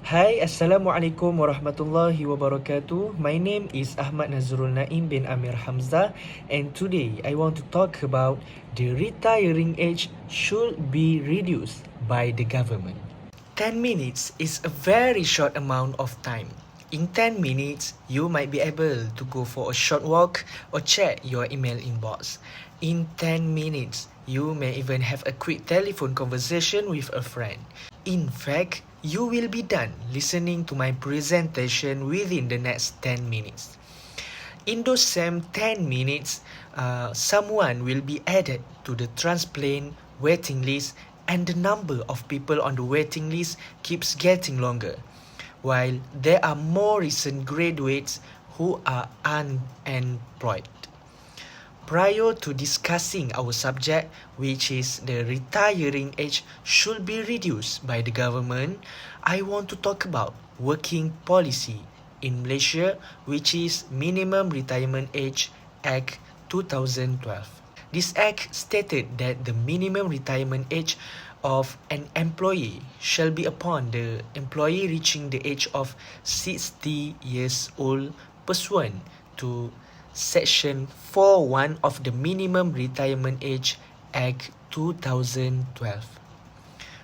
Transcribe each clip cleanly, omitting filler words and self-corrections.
Hai, Assalamualaikum warahmatullahi wabarakatuh. My name is Ahmad Nazrul Naim bin Amir Hamzah, and today I want to talk about the retiring age should be reduced by the government. 10 minutes is a very short amount of time. In 10 minutes, you might be able to go for a short walk or check your email inbox. In 10 minutes, you may even have a quick telephone conversation with a friend. In fact, you will be done listening to my presentation within the next 10 minutes. In those same 10 minutes, someone will be added to the transplant waiting list, and the number of people on the waiting list keeps getting longer, while there are more recent graduates who are unemployed. Prior to discussing our subject, which is the retiring age should be reduced by the government, I want to talk about working policy in Malaysia, which is Minimum Retirement Age Act 2012. This act stated that the minimum retirement age of an employee shall be upon the employee reaching the age of 60 years old pursuant to Section 4.1 of the Minimum Retirement Age Act 2012.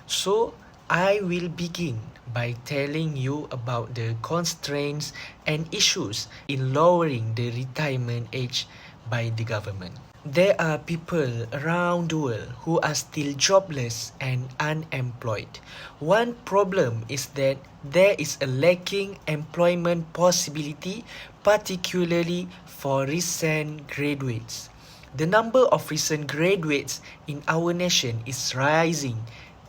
So, I will begin by telling you about the constraints and issues in lowering the retirement age by the government. There are people around the world who are still jobless and unemployed. One problem is that there is a lacking employment possibility, particularly for recent graduates. The number of recent graduates in our nation is rising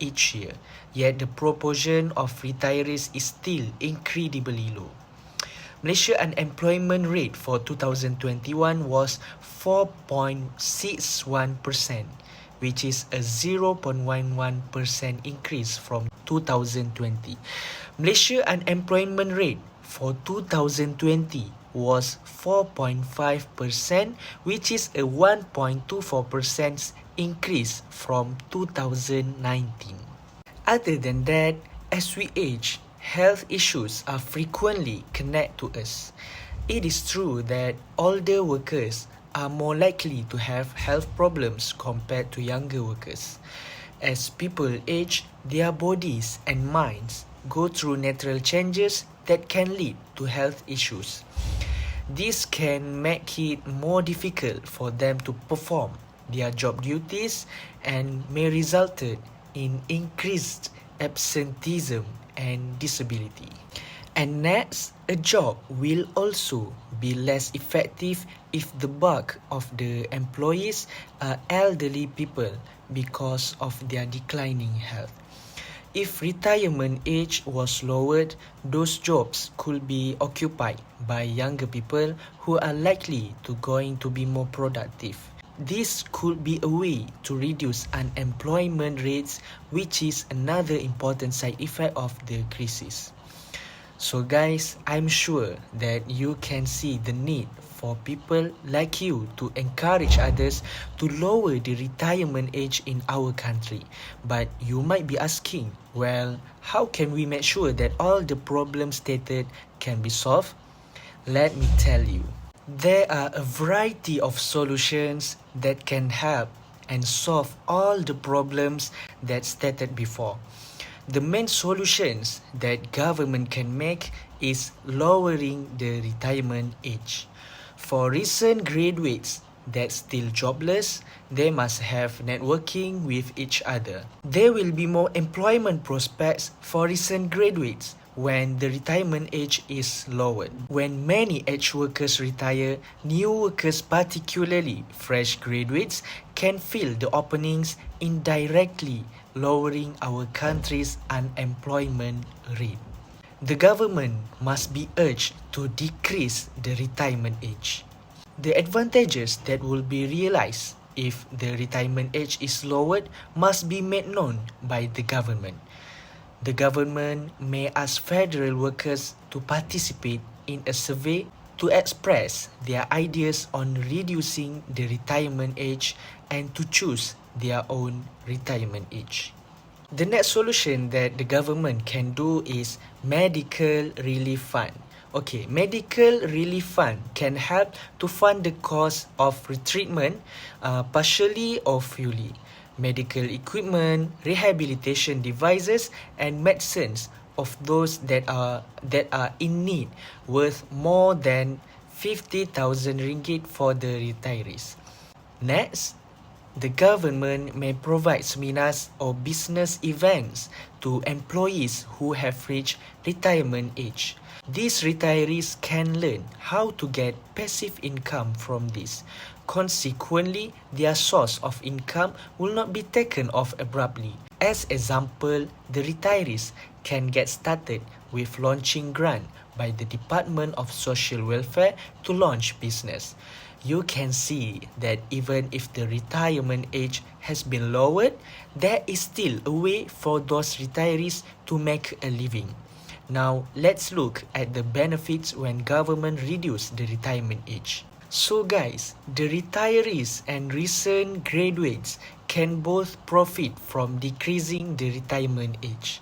each year, yet the proportion of retirees is still incredibly low. Malaysia unemployment rate for 2021 was 4.61%, which is a 0.11% increase from 2020. Malaysia unemployment rate for 2020 was 4.5%, which is a 1.24% increase from 2019. Other than that, as we age, health issues are frequently connected to us. It is true that older workers are more likely to have health problems compared to younger workers. As people age, their bodies and minds go through natural changes that can lead to health issues. This can make it more difficult for them to perform their job duties and may result in increased absenteeism and disability. And next, a job will also be less effective if the bulk of the employees are elderly people because of their declining health. If retirement age was lowered, those jobs could be occupied by younger people who are likely to going to be more productive. This could be a way to reduce unemployment rates, which is another important side effect of the crisis. So guys, I'm sure that you can see the need for people like you to encourage others to lower the retirement age in our country. But you might be asking, well, how can we make sure that all the problems stated can be solved? Let me tell you. There are a variety of solutions that can help and solve all the problems that stated before. The main solutions that government can make is lowering the retirement age. For recent graduates that's still jobless, they must have networking with each other. There will be more employment prospects for recent graduates when the retirement age is lowered. When many age workers retire, new workers, particularly fresh graduates, can fill the openings, indirectly lowering our country's unemployment rate. The government must be urged to decrease the retirement age. The advantages that will be realized if the retirement age is lowered must be made known by the government. The government may ask federal workers to participate in a survey to express their ideas on reducing the retirement age and to choose their own retirement age. The next solution that the government can do is medical relief fund. Okay, medical relief fund can help to fund the cost of retreatment partially or fully. Medical equipment, rehabilitation devices and medicines of those that are in need worth more than 50,000 ringgit for the retirees. Next, the government may provide seminars or business events to employees who have reached retirement age. These retirees can learn how to get passive income from this. Consequently, their source of income will not be taken off abruptly. As example, the retirees can get started with launching grant by the Department of Social Welfare to launch business. You can see that even if the retirement age has been lowered, there is still a way for those retirees to make a living. Now, let's look at the benefits when government reduce the retirement age. So guys, the retirees and recent graduates can both profit from decreasing the retirement age.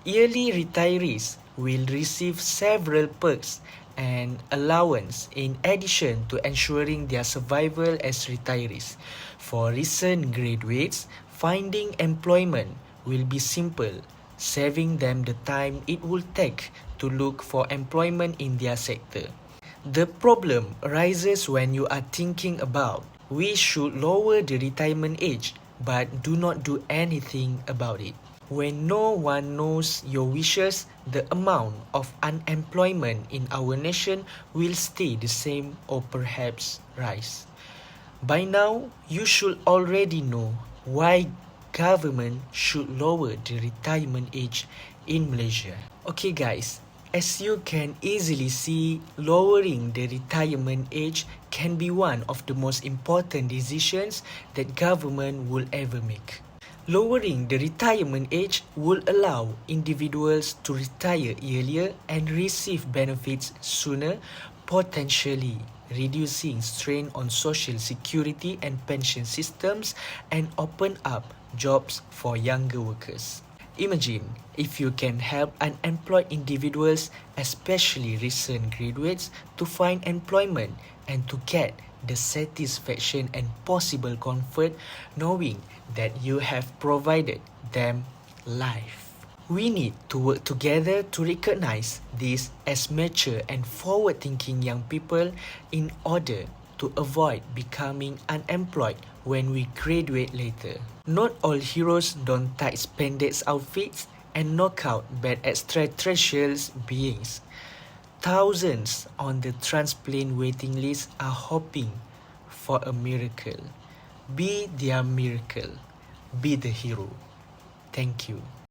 Early retirees will receive several perks and allowance in addition to ensuring their survival as retirees. For recent graduates, finding employment will be simple, saving them the time it will take to look for employment in their sector. The problem arises when you are thinking about we should lower the retirement age but do not do anything about it. When no one knows your wishes, the amount of unemployment in our nation will stay the same or perhaps rise. By now, you should already know why government should lower the retirement age in Malaysia. Okay guys, as you can easily see, lowering the retirement age can be one of the most important decisions that government will ever make. Lowering the retirement age will allow individuals to retire earlier and receive benefits sooner, potentially reducing strain on social security and pension systems and open up jobs for younger workers. Imagine if you can help unemployed individuals, especially recent graduates, to find employment and to get the satisfaction and possible comfort knowing that you have provided them life. We need to work together to recognize this as mature and forward-thinking young people in order to avoid becoming unemployed when we graduate later. Not all heroes don tight spandex outfits and knock out bad extraterrestrial beings. Thousands on the transplant waiting list are hoping for a miracle. Be their miracle. Be the hero. Thank you.